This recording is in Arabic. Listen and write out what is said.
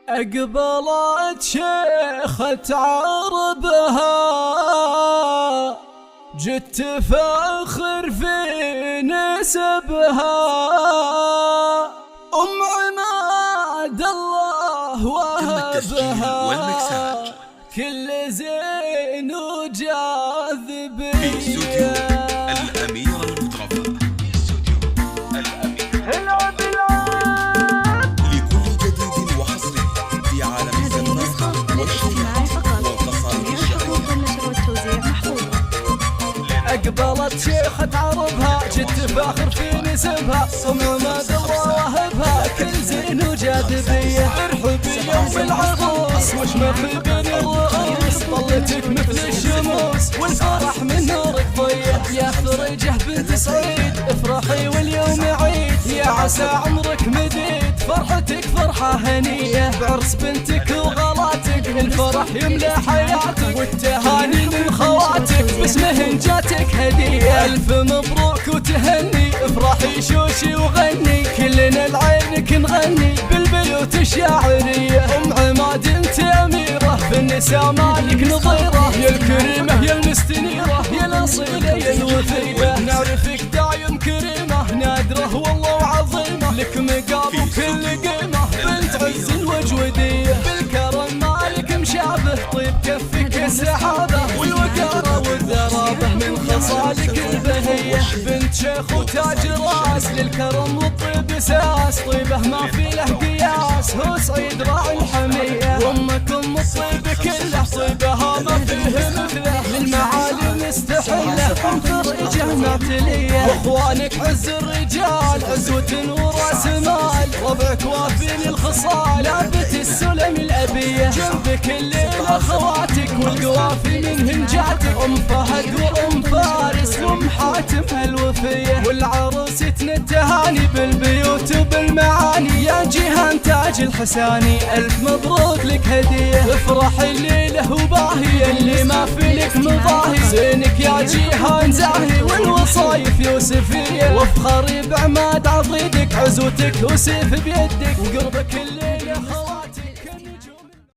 أقبلت شيخة عربها، جت فاخر في نسبها. أم عماد الله وهبها كل زين وجاذبية. في استوديو الأميرة المترفة، لكل جديد وحصري في عالم الزمن والشهرة والقصائد الشعرية. أقبلت شيخة عربها، جت فاخر في نسبها. أم عماد الله وهبها كل زين وجاذبية. ارحبي يوم العروس وش ما في بين الرؤوس، طلتك مثل الشموس والفرح من نورك ضية. يا فريجة بنت سعيد افرحي واليوم عيد، يا عسى عمرك مديد فرحتك فرحة هنية. بعرس بنتك وغلاتك الفرح يملى حياتك، والتهاني من خواتك باسمهن جاتك هدية. ألف مبروك وتهني افرحي شوشي وغني، كلنا لعينك نغني بالبيوت الشاعرية. أم عماد انت أميرة بالنساء مالك نظيرة، يا الكريمة يا المستنيرة يا الأصيلة يا الوفية. نعرفك دايم كريمة نادرة والله وعظيمة، لك مقام وكل قيمة بنت عز وجودية. بالكرم مالك مشابه طيب كفك السحابة، والوقارة والذرابة من خصالك البهية. بنت شيخ وتاج راس للكرم والطيب اساس، طيبه ما في له قياس هو سعيد راعي الحمية. وامك ام الطيب كله طيبها ما فيه مثله، للمعالي مستحيله ام فريجه معتليه. واخوانك عز الرجال عزوة وراس مال، ربعك وافي للخصال لابت السلم الابيه. جنبك الليل اخواتك والقوافي منهن جاتك، ام فهد وام فارس وام حاتم الوفيه. والعروستنا التهاني بالبيوت وبالمعاني، يا جيهان تاج الحساني الف مبروك لك هديه. افرح الليله وباهي اللي ما في لك مضاهي، زينك يا جيهان زاهي والوصايف يوسفيه. وافخري بعماد عضيدك عزوتك وسيف بيدك، وقربك